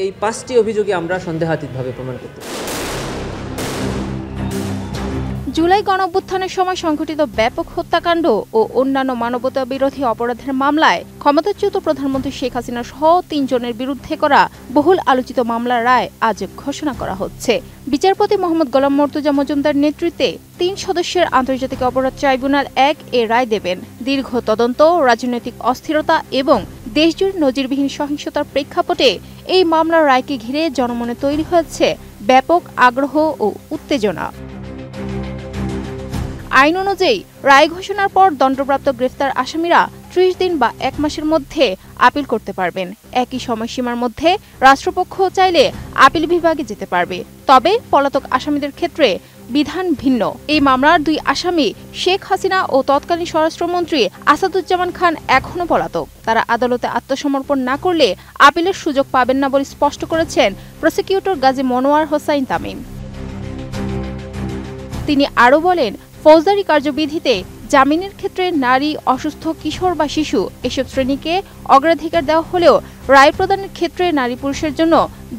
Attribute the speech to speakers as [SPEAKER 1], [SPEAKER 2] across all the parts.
[SPEAKER 1] এই 5টি অভিযোগে আমরা সন্দেহাতীতভাবে প্রমাণ করতে পারি।
[SPEAKER 2] জুলাই গণঅভ্যুত্থানের সময় সংঘটিত ব্যাপক হত্যাকাণ্ড ও অন্যান্য মানবতা বিরোধী অপরাধের মামলায় ক্ষমতাচ্যুত প্রধানমন্ত্রী শেখ হাসিনা সহ 3 জনের বিরুদ্ধে করা বহুল আলোচিত মামলার রায় আজ ঘোষণা করা হচ্ছে। বিচারপতি মোহাম্মদ গোলাম মর্তুজা মজুমদার নেতৃত্বে 3 সদস্যের আন্তর্জাতিক অপরাধ ট্রাইব্যুনাল 1 এ রায় দেবেন। দীর্ঘ তদন্ত, রাজনৈতিক অস্থিরতা এবং দেশজুড়ে নজিরবিহীন সহিংসতার প্রেক্ষাপটে এই মামলার রায়কে ঘিরে জনমনে তৈরি হয়েছে ব্যাপক আগ্রহ ও উত্তেজনা। আইন অনুযায়ী রায় ঘোষণার পর দণ্ডপ্রাপ্ত গ্রেফতার আসামিরা 30 দিন বা 1 মাসের মধ্যে আপিল করতে পারবেন। একই সময়সীমার মধ্যে রাষ্ট্রপক্ষ চাইলে আপিল বিভাগে যেতে পারবে। তবে পলাতক আসামিদের ক্ষেত্রে বিধান ভিন্ন। এই মামলার 2 আসামি শেখ হাসিনা ও তৎকালীন স্বরাষ্ট্রমন্ত্রী আসাদুজ্জামান খান এখনো পলাতক। তারা আদালতে আত্মসমর্পণ না করলে আপিলের সুযোগ পাবেন না বলে স্পষ্ট করেছেন প্রসিকিউটর গাজী মনোয়ার হোসাইন তামিম। তিনি আরও বলেন, ফৌজদারি কার্যবিধিতে জামিনের ক্ষেত্রে নারী, অসুস্থ, কিশোর বা শিশু এসব শ্রেণীকে অগ্রাধিকার দেওয়া হলেও রায় প্রদানের ক্ষেত্রে নারী পুরুষের জন্য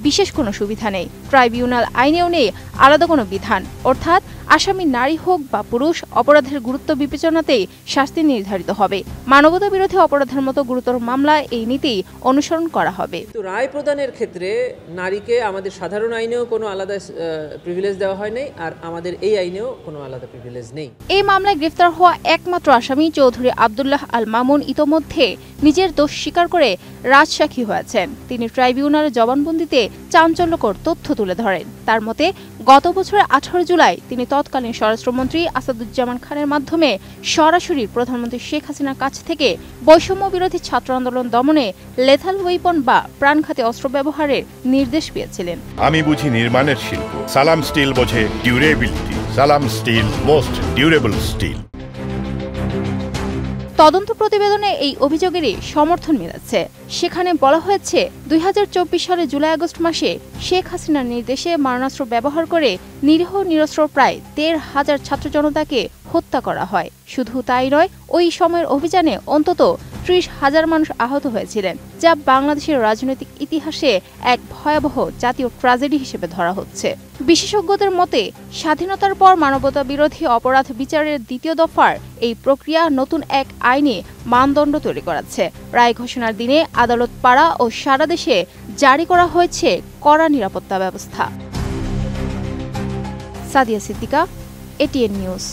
[SPEAKER 2] বিশেষ কোনো সুবিধা নেই। ট্রাইব্যুনাল আইনেও নেই আলাদা কোনো বিধান, অর্থাৎ আসামি নারী হোক বা পুরুষ, অপরাধের গুরুত্ব বিবেচনাতেই শাস্তি নির্ধারিত হবে। মানবতা বিরোধী অপরাধের মতো গুরুতর মামলায় এই নীতি অনুসরণ করা হবে।
[SPEAKER 1] কিন্তু রায় প্রদানের ক্ষেত্রে নারীকে আমাদের সাধারণ আইনেও কোনো আলাদা প্রিভিলেজ দেওয়া হয় নাই, আর আমাদের এই আইনেও কোনো আলাদা প্রিভিলেজ নেই।
[SPEAKER 2] এই মামলায় গ্রেফতার হওয়া একমাত্র আসামি চৌধুরী আব্দুল্লাহ আল মামুন ইতোমধ্যে নিজের দোষ স্বীকার করে রাজসাক্ষী হয়েছেন। তিনি ট্রাইব্যুনালের জবানবন্দিতে চাঞ্চল্যকর তথ্য তুলে ধরেন। তার মতে, গত বছরের 18 জুলাই তিনি তৎকালীন স্বরাষ্ট্রমন্ত্রী আসাদুজ্জামান খানের মাধ্যমে সরাসরি প্রধানমন্ত্রী শেখ হাসিনার কাছ থেকে বৈষম্য বিরোধী ছাত্র আন্দোলন দমনে লেথাল ওয়েপন বা প্রাণঘাতী অস্ত্র ব্যবহারের নির্দেশ পেয়েছিলেন।
[SPEAKER 3] আমি বুঝি নির্মাণের শিল্প, সালাম স্টিল বোঝে ডিউরেবিলিটি। সালাম স্টিল, মোস্ট ডিউরেবল স্টিল।
[SPEAKER 2] তদন্ত প্রতিবেদনে এই অভিযোগেরই সমর্থন মিলেছে। সেখানে বলা হয়েছে, 2024 সালে জুলাই-আগস্ট মাসে শেখ হাসিনার নির্দেশে মারণাস্ত্র ব্যবহার করে নিরীহ নিরস্ত্র প্রায় 1,500 ছাত্র জনতাকে হত্যা করা হয়। শুধু তাই নয়, ওই সময়ের অভিযানে অন্তত 30,000 মানুষ আহত হয়েছিলেন, যা বাংলাদেশের রাজনৈতিক ইতিহাসে এক ভয়াবহ জাতীয় ট্র্যাজেডি হিসেবে ধরা হচ্ছে। বিশেষজ্ঞদের মতে, স্বাধীনতার পর মানবতা বিরোধী অপরাধ বিচারের 2য় দফার এই প্রক্রিয়া নতুন এক আইনি মানদণ্ড তৈরি করাচ্ছে। রায় ঘোষণার দিনে আদালত পাড়া ও সারা দেশে জারি করা হয়েছে কড়া নিরাপত্তা ব্যবস্থা। Sadia Siddiqua, ATN news.